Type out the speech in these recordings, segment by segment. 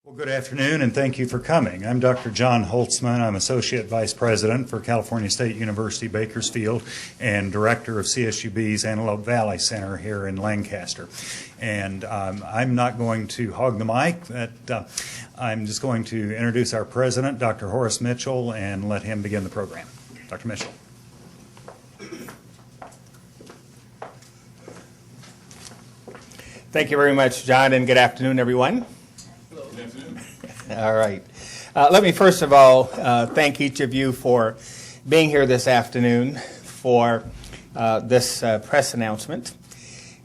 Well, good afternoon, and thank you for coming. I'm Dr. John Holtzman. I'm Associate Vice President for California State University, Bakersfield, and Director of CSUB's Antelope Valley Center here in Lancaster. And I'm not going to hog the mic, but I'm just going to introduce our President, Dr. Horace Mitchell, and let him begin the program. Dr. Mitchell. Thank you very much, John, and good afternoon, everyone. All right. Let me first of all thank each of you for being here this afternoon for this press announcement.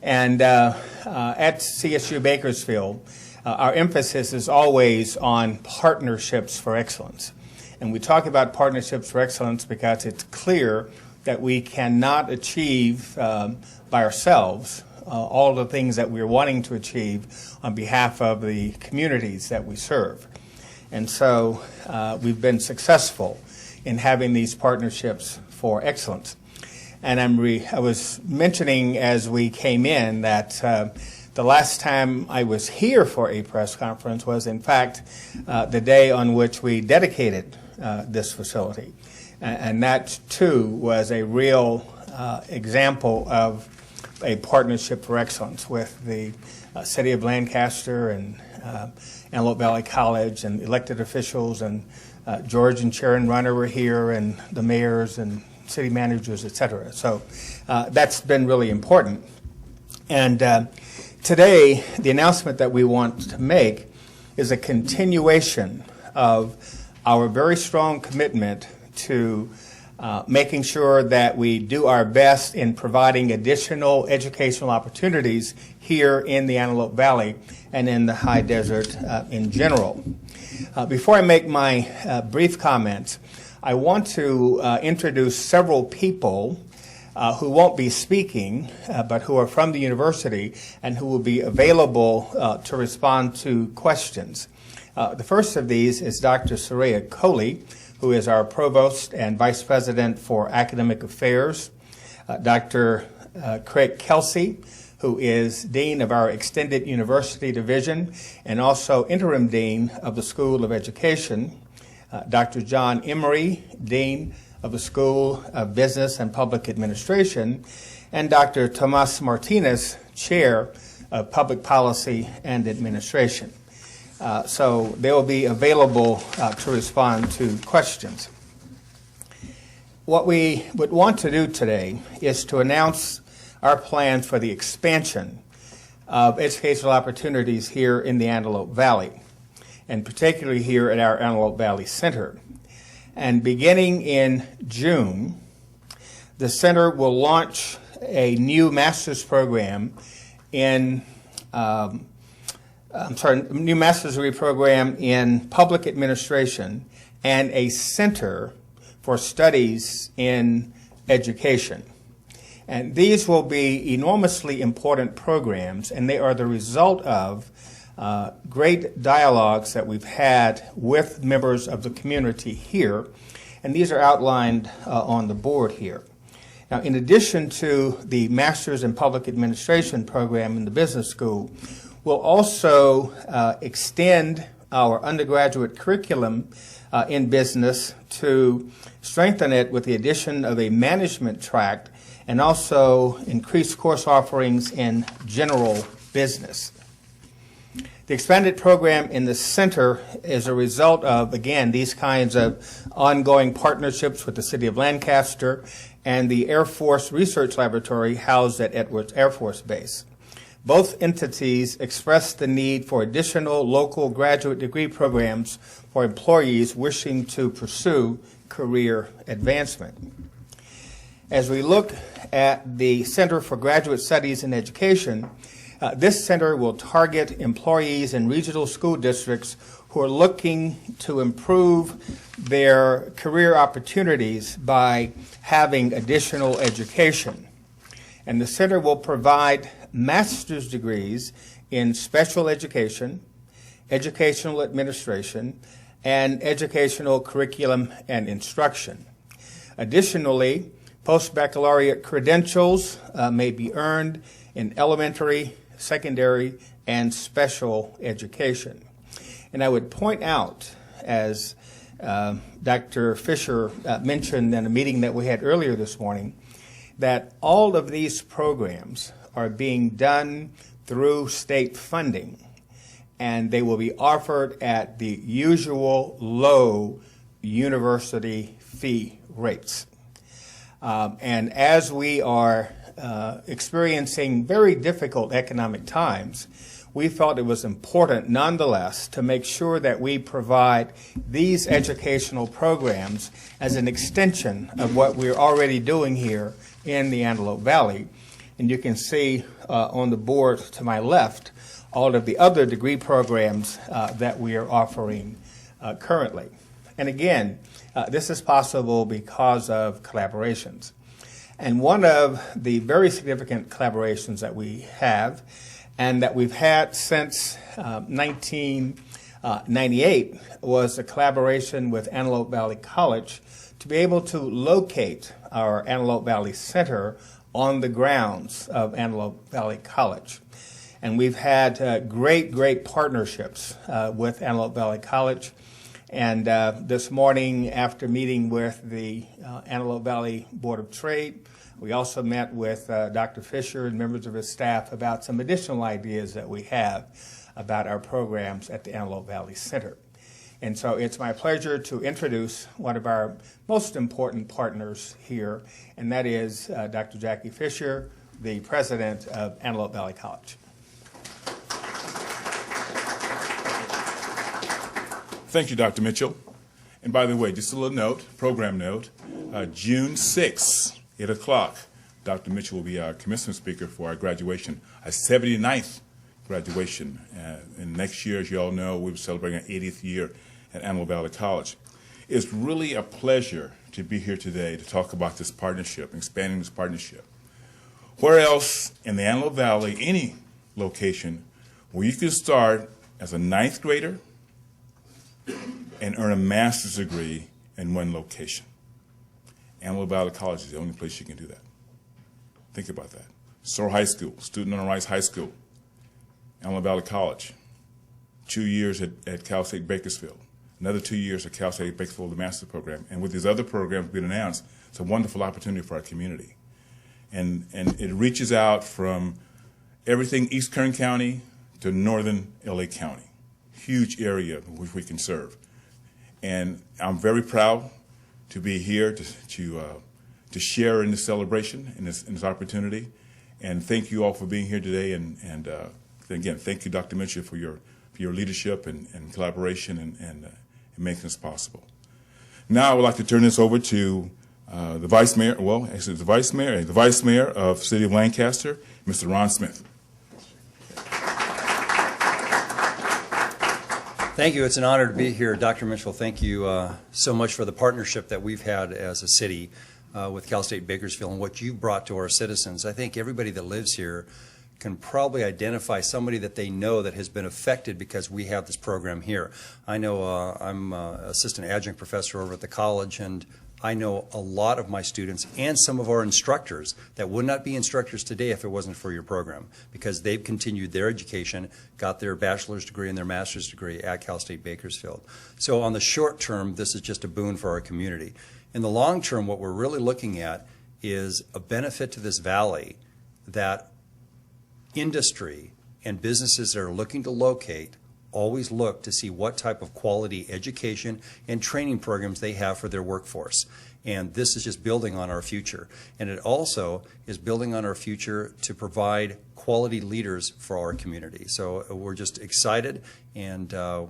And at CSU Bakersfield, our emphasis is always on partnerships for excellence. And we talk about partnerships for excellence because it's clear that we cannot achieve by ourselves all the things that we're wanting to achieve on behalf of the communities that we serve. And so we've been successful in having these partnerships for excellence. And I was mentioning as we came in that the last time I was here for a press conference was, in fact, the day on which we dedicated this facility. And that, too, was a real example of a partnership for excellence with the City of Lancaster and Antelope Valley College and elected officials, and George and Sharon Runner were here, and the mayors and city managers, et cetera. So that's been really important. And today, the announcement that we want to make is a continuation of our very strong commitment to making sure that we do our best in providing additional educational opportunities here in the Antelope Valley and in the high desert in general. Before I make my brief comments, I want to introduce several people who won't be speaking, but who are from the university and who will be available to respond to questions. The first of these is Dr. Soraya Coley, who is our Provost and Vice President for Academic Affairs, Dr. Craig Kelsey, who is Dean of our Extended University Division and also Interim Dean of the School of Education, Dr. John Emery, Dean of the School of Business and Public Administration, and Dr. Tomas Martinez, Chair of Public Policy and Administration. So they will be available to respond to questions. What we would want to do today is to announce our plans for the expansion of educational opportunities here in the Antelope Valley, and particularly here at our Antelope Valley Center. And beginning in June, the center will launch a new master's program in new master's degree program in public administration and a center for studies in education. And these will be enormously important programs, and they are the result of great dialogues that we've had with members of the community here, and these are outlined on the board here. Now, in addition to the Master's in Public Administration program in the business school, we'll also extend our undergraduate curriculum in business to strengthen it with the addition of a management track and also increase course offerings in general business. The expanded program in the center is a result of, again, these kinds of ongoing partnerships with the City of Lancaster and the Air Force Research Laboratory housed at Edwards Air Force Base. Both entities expressed the need for additional local graduate degree programs for employees wishing to pursue career advancement. As we look at the Center for Graduate Studies in Education, this center will target employees in regional school districts who are looking to improve their career opportunities by having additional education. And the center will provide master's degrees in special education, educational administration, and educational curriculum and instruction. Additionally, post-baccalaureate credentials may be earned in elementary, secondary, and special education. And I would point out, as Dr. Fisher mentioned in a meeting that we had earlier this morning, that all of these programs are being done through state funding, and they will be offered at the usual low university fee rates. And as we are experiencing very difficult economic times, we felt it was important nonetheless to make sure that we provide these educational programs as an extension of what we're already doing here in the Antelope Valley. And you can see on the board to my left all of the other degree programs that we are offering currently. And again, this is possible because of collaborations. And one of the very significant collaborations that we have, and that we've had since 1998, was a collaboration with Antelope Valley College to be able to locate our Antelope Valley Center on the grounds of Antelope Valley College. And we've had great partnerships with Antelope Valley College. And this morning, after meeting with the Antelope Valley Board of Trade, we also met with Dr. Fisher and members of his staff about some additional ideas that we have about our programs at the Antelope Valley Center. And so it's my pleasure to introduce one of our most important partners here, and that is Dr. Jackie Fisher, the president of Antelope Valley College. Thank you, Dr. Mitchell. And by the way, just a little note, program note, June 6th, 8 o'clock, Dr. Mitchell will be our commencement speaker for our graduation, our 79th graduation. And next year, as you all know, we're celebrating our 80th year at Antelope Valley College. It's really a pleasure to be here today to talk about this partnership, expanding this partnership. Where else in the Antelope Valley, any location, where you can start as a 9th grader and earn a master's degree in one location? Antelope Valley College is the only place you can do that. Think about that. Sorrel High School, Student on Rice High School, Antelope Valley College, 2 years at Cal State Bakersfield, another 2 years at Cal State Bakersfield, the master's program. And with these other programs being announced, it's a wonderful opportunity for our community. And it reaches out from everything East Kern County to northern LA County. Huge area which we can serve. And I'm very proud to be here to share in this celebration, in this opportunity. And thank you all for being here today. And again, thank you, Dr. Mitchell, for your leadership and collaboration and making this possible. Now I would like to turn this over to the Vice Mayor, well, actually the Vice Mayor of the City of Lancaster, Mr. Ron Smith. Thank you. It's an honor to be here. Dr. Mitchell, thank you so much for the partnership that we've had as a city with Cal State Bakersfield and what you've brought to our citizens. I think everybody that lives here can probably identify somebody that they know that has been affected because we have this program here. I know I'm assistant adjunct professor over at the college, and I know a lot of my students and some of our instructors that would not be instructors today if it wasn't for your program, because they've continued their education, got their bachelor's degree and their master's degree at Cal State Bakersfield. So on the short term, this is just a boon for our community. In the long term, what we're really looking at is a benefit to this valley that industry and businesses that are looking to locate always look to see what type of quality education and training programs they have for their workforce. And this is just building on our future. And it also is building on our future to provide quality leaders for our community. So we're just excited, and I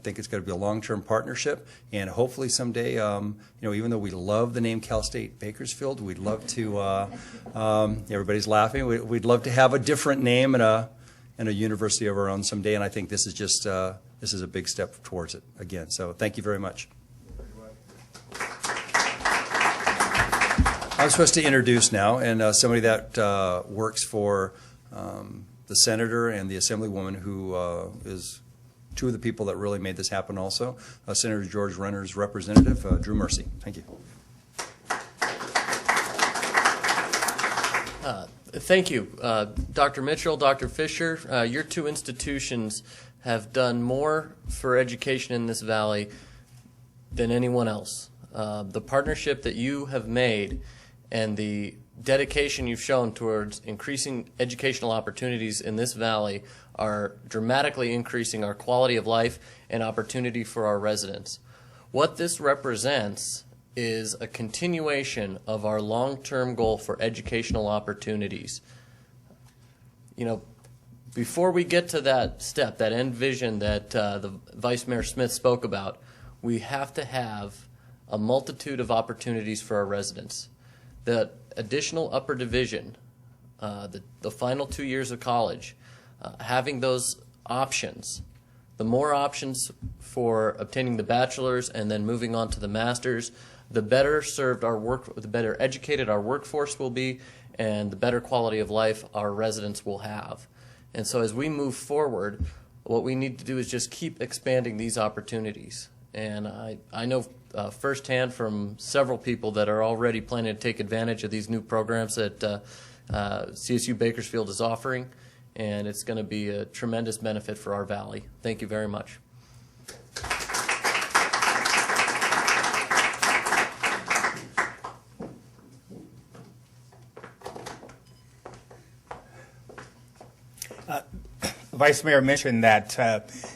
think it's going to be a long-term partnership. And hopefully someday, even though we love the name Cal State Bakersfield, we'd love to, everybody's laughing, we'd love to have a different name and a university of our own someday, and I think this is just this is a big step towards it again. So thank you very much. I'm supposed to introduce now, and somebody that works for the senator and the assemblywoman, who is two of the people that really made this happen also, Senator George Renner's representative, Drew Mercy. Thank you. Thank you, Dr. Mitchell, Dr. Fisher. Your two institutions have done more for education in this valley than anyone else. The partnership that you have made and the dedication you've shown towards increasing educational opportunities in this valley are dramatically increasing our quality of life and opportunity for our residents. What this represents is a continuation of our long-term goal for educational opportunities. You know, before we get to that step, that end vision that the Vice Mayor Smith spoke about, we have to have a multitude of opportunities for our residents. The additional upper division, the final 2 years of college, having those options, the more options for obtaining the bachelor's and then moving on to the master's, the better served the better educated our workforce will be, and the better quality of life our residents will have. And so as we move forward, what we need to do is just keep expanding these opportunities. And I know firsthand from several people that are already planning to take advantage of these new programs that CSU Bakersfield is offering, and it's going to be a tremendous benefit for our valley. Thank you very much. Vice Mayor mentioned that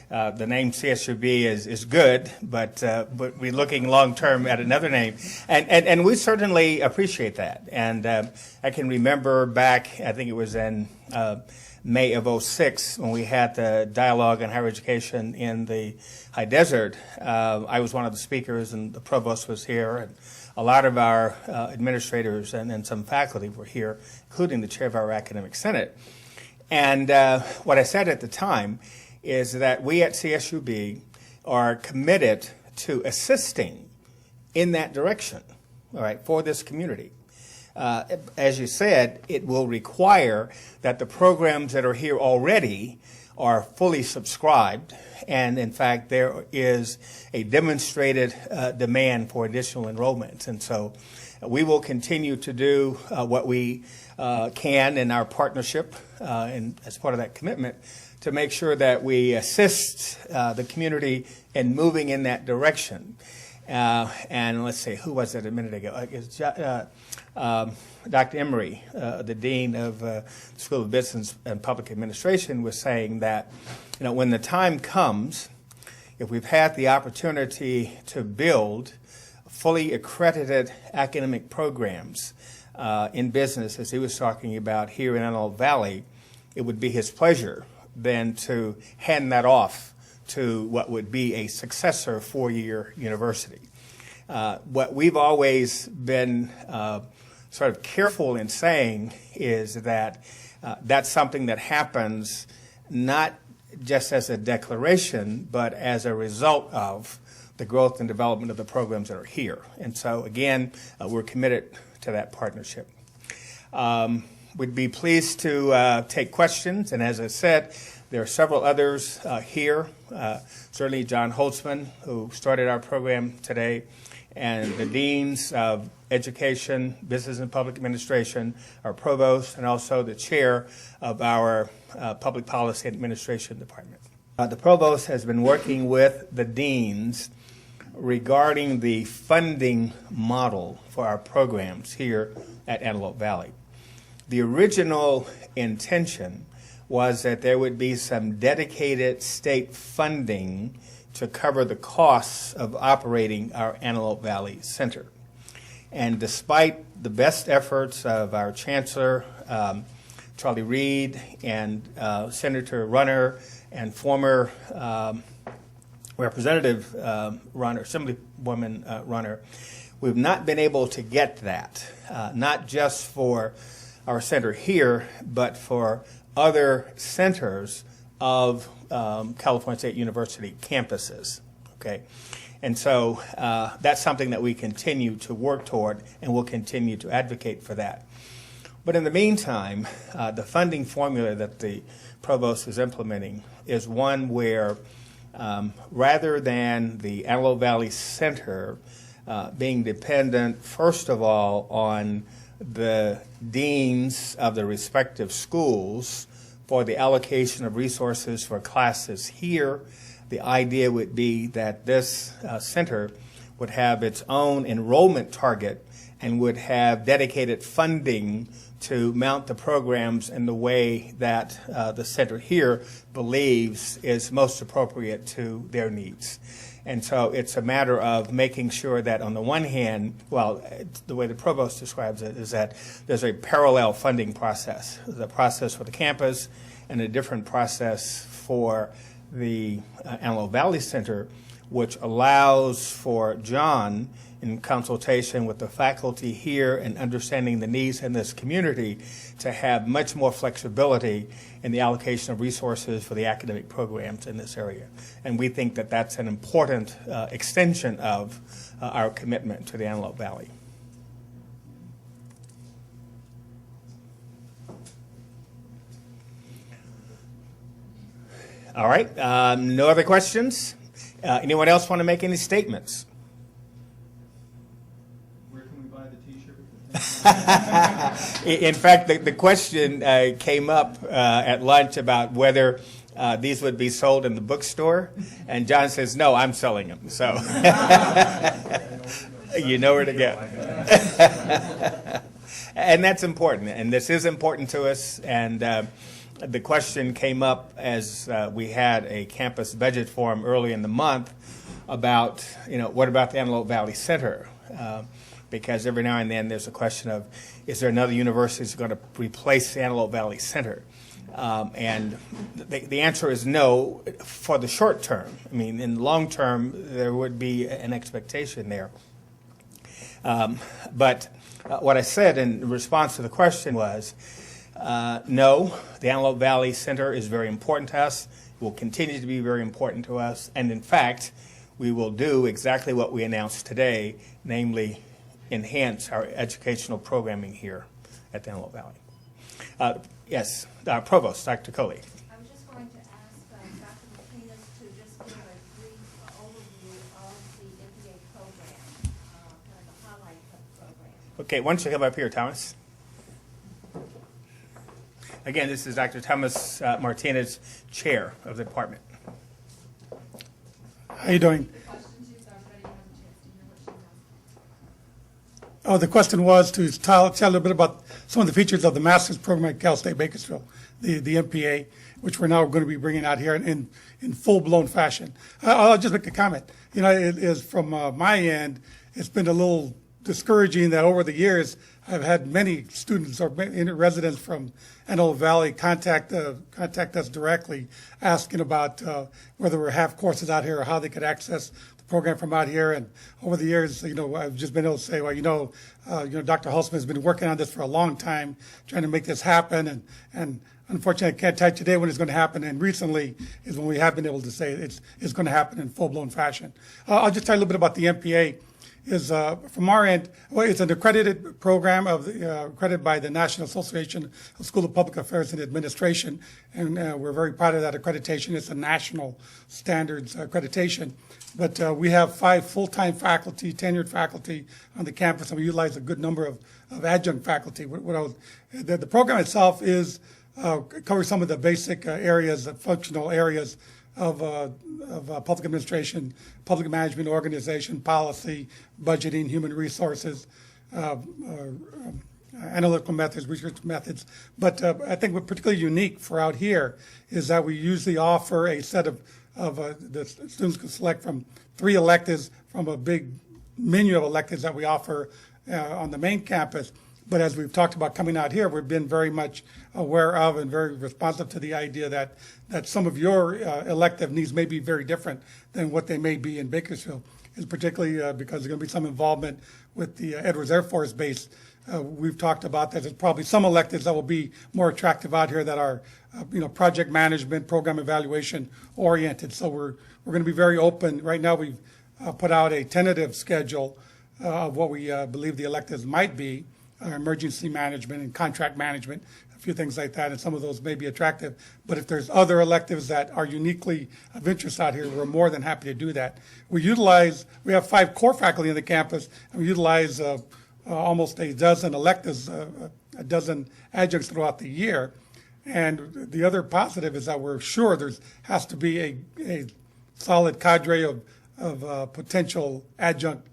the name CSUB is good, but we're looking long term at another name, and we certainly appreciate that. And I can remember back, I think it was in May of '06 when we had the dialogue on higher education in the high desert. I was one of the speakers, and the provost was here, and a lot of our administrators and some faculty were here, including the chair of our academic senate. And what I said at the time is that we at CSUB are committed to assisting in that direction, all right, for this community. As you said, it will require that the programs that are here already are fully subscribed, and in fact there is a demonstrated demand for additional enrollments. And so we will continue to do what we can in our partnership and as part of that commitment to make sure that we assist the community in moving in that direction. And let's see, who was it a minute ago? Dr. Emery, the Dean of the School of Business and Public Administration, was saying that, you know, when the time comes, if we've had the opportunity to build fully accredited academic programs in business, as he was talking about here in Antelope Valley, it would be his pleasure then to hand that off to what would be a successor four-year university. What we've always been sort of careful in saying is that that's something that happens not just as a declaration, but as a result of the growth and development of the programs that are here. And so, again, we're committed to that partnership. We'd be pleased to take questions, and as I said, there are several others here. Certainly John Holtzman, who started our program today, and the deans of education, business and public administration, our provost, and also the chair of our public policy and administration department. The provost has been working with the deans regarding the funding model for our programs here at Antelope Valley. The original intention was that there would be some dedicated state funding to cover the costs of operating our Antelope Valley Center. And despite the best efforts of our Chancellor, Charlie Reed, and Senator Runner, and former Representative Runner, Assemblywoman Runner, we've not been able to get that, not just for our center here, but for other centers of California State University campuses, okay? And so that's something that we continue to work toward, and we'll continue to advocate for that. But in the meantime, the funding formula that the provost is implementing is one where rather than the Antelope Valley Center being dependent, first of all, on the deans of the respective schools for the allocation of resources for classes here. The idea would be that this center would have its own enrollment target and would have dedicated funding to mount the programs in the way that the center here believes is most appropriate to their needs. And so it's a matter of making sure that on the one hand, well, the way the provost describes it is that there's a parallel funding process. There's a process for the campus and a different process for the Antelope Valley Center, which allows for John, in consultation with the faculty here and understanding the needs in this community, to have much more flexibility in the allocation of resources for the academic programs in this area. And we think that that's an important extension of our commitment to the Antelope Valley. All right, no other questions? Anyone else want to make any statements? Where can we buy the T-shirt? In fact, the question came up at lunch about whether these would be sold in the bookstore, and John says, no, I'm selling them. So you know where to go. And that's important, and this is important to us. And the question came up as we had a campus budget forum early in the month about, what about the Antelope Valley Center? Because every now and then there's a question of, is there another university that's going to replace the Antelope Valley Center? And the answer is no for the short term. I mean, in the long term, there would be an expectation there. But what I said in response to the question was, no, the Antelope Valley Center is very important to us. It will continue to be very important to us. And in fact, we will do exactly what we announced today, namely enhance our educational programming here at the Antelope Valley. Yes, Provost, Dr. Coley. I was just going to ask Dr. Martinez to just give a brief overview of the MPA program, kind of a highlight of the program. Okay, why don't you come up here, Thomas? Again, this is Dr. Thomas Martinez, Chair of the department. How you doing? Oh, the question was to tell a little bit about some of the features of the master's program at Cal State Bakersfield, the MPA, which we're now going to be bringing out here in full-blown fashion. I'll just make a comment. It is from my end, it's been a little discouraging that over the years I've had many students or residents from Antelope Valley contact us directly, asking about whether we have courses out here or how they could access the program from out here. And over the years, I've just been able to say, well, Dr. Holtzman has been working on this for a long time, trying to make this happen, and unfortunately, I can't tell you today when it's going to happen, and recently is when we have been able to say it's going to happen in full-blown fashion. I'll just tell you a little bit about the MPA. Is from our end, it's an accredited program accredited by the National Association of School of Public Affairs and Administration, and we're very proud of that accreditation. It's a national standards accreditation. But we have 5 full-time faculty, tenured faculty on the campus, and we utilize a good number of adjunct faculty. The program itself covers some of the basic areas, the functional areas of public administration, public management, organization, policy, budgeting, human resources, analytical methods, research methods. But I think what's particularly unique for out here is that we usually offer a set of the students can select from 3 electives from a big menu of electives that we offer on the main campus. But as we've talked about coming out here, we've been very much aware of and very responsive to the idea that some of your elective needs may be very different than what they may be in Bakersfield, and particularly because there's going to be some involvement with the Edwards Air Force Base. We've talked about that. There's probably some electives that will be more attractive out here that are, project management, program evaluation oriented. So we're going to be very open. Right now, we've put out a tentative schedule of what we believe the electives might be. Emergency management and contract management, a few things like that, and some of those may be attractive. But if there's other electives that are uniquely of interest out here, we're more than happy to do that. We have 5 core faculty on the campus, and we utilize almost a dozen electives, a dozen adjuncts throughout the year. And the other positive is that we're sure there has to be a solid cadre of potential adjunct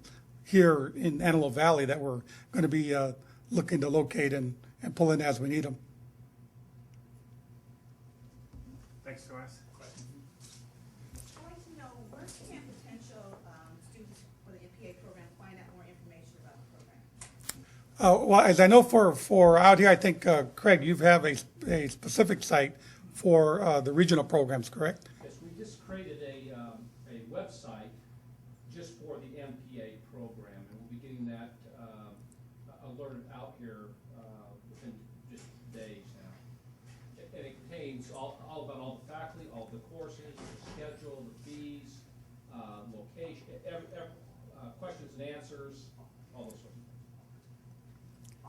here in Antelope Valley that we're going to be looking to locate and pull in as we need them. Thanks, Thomas. I'd like to know, where can potential students for the MPA program find out more information about the program? Well, as I know for out here, I think, Craig, you have a specific site for the regional programs, correct? Yes, we just created a website just for the MPA program, and we'll be getting that alerted out here within just days now. And it contains all about all the faculty, all the courses, the schedule, the fees, location, questions and answers, all those sorts of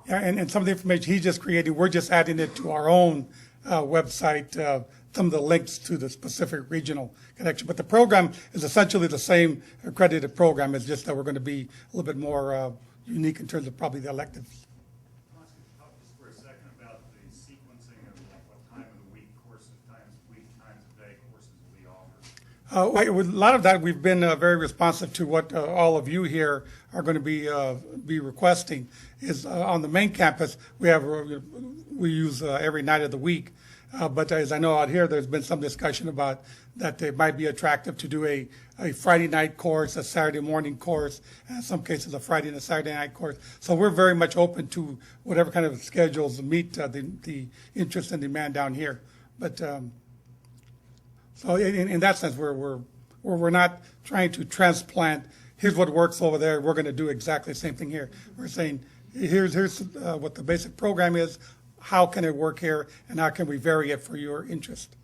things. Yeah, and some of the information he just created, we're just adding it to our own website, some of the links to the specific regional connection. But the program is essentially the same accredited program. It's just that we're going to be a little bit more unique in terms of probably the electives. Talk just for a second about the sequencing of what time of the week courses, times of week, times of day courses will be offered. With a lot of that, we've been very responsive to what all of you here are going to be requesting. Is on the main campus, we use every night of the week. But as I know out here, there's been some discussion about that it might be attractive to do a Friday night course, a Saturday morning course, and in some cases a Friday and a Saturday night course. So we're very much open to whatever kind of schedules meet the interest and demand down here. But so in that sense, we're not trying to transplant. Here's what works over there. We're going to do exactly the same thing here. We're saying here's what the basic program is. How can it work here, and how can we vary it for your interest?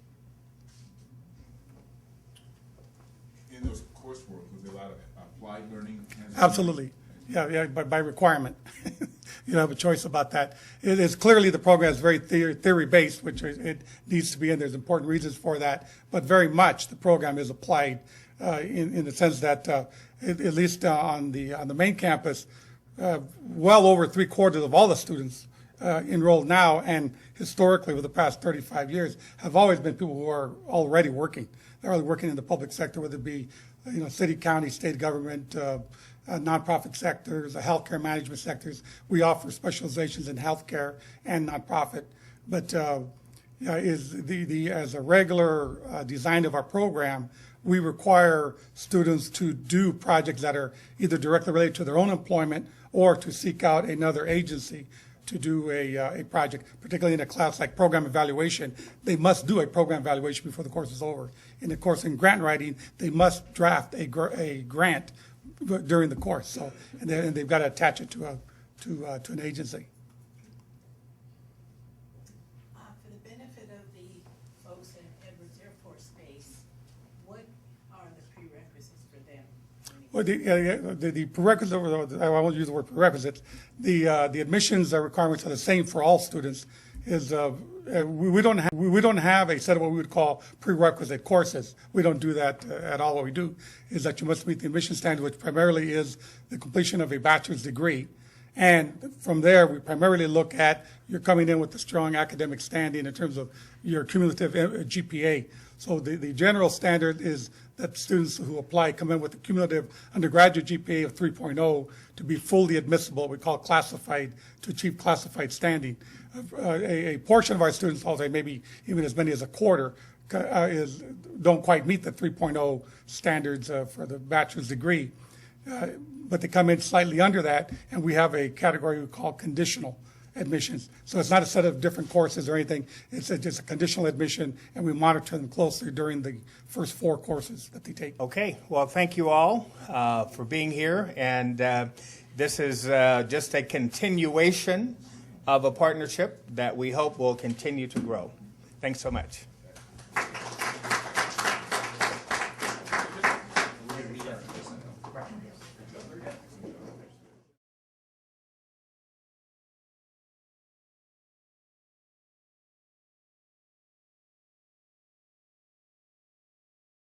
In those coursework, was there a lot of applied learning? Absolutely. Yeah, by requirement. You don't have a choice about that. It is clearly the program is very theory-based, which it needs to be, and there's important reasons for that. But very much the program is applied in the sense that, at least on the main campus, well over 3/4 of all the students enrolled now, and historically for the past 35 years, have always been people who are already working. They're already working in the public sector, whether it be city, county, state government, nonprofit sectors, the healthcare management sectors. We offer specializations in healthcare and nonprofit, but as a regular design of our program, we require students to do projects that are either directly related to their own employment or to seek out another agency to do a project, particularly in a class like program evaluation. They must do a program evaluation before the course is over. In the course in grant writing, they must draft a grant during the course. So, and they've got to attach it to an agency. For the benefit of the folks in Edwards Air Force Base, what are the prerequisites for them? Well, the prerequisites, I won't use the word prerequisites, the admissions requirements are the same for all students. We don't have a set of what we would call prerequisite courses. We don't do that at all. What we do is that you must meet the admission standard, which primarily is the completion of a bachelor's degree. And from there, we primarily look at you're coming in with a strong academic standing in terms of your cumulative GPA. So the general standard is that students who apply come in with a cumulative undergraduate GPA of 3.0 to be fully admissible, we call classified, to achieve classified standing. A portion of our students, although maybe even as many as a quarter, don't quite meet the 3.0 standards for the bachelor's degree. But they come in slightly under that, and we have a category we call conditional admissions. So it's not a set of different courses or anything. It's just a conditional admission, and we monitor them closely during the first 4 courses that they take. Okay, well, thank you all for being here, and this is just a continuation of a partnership that we hope will continue to grow. Thanks so much.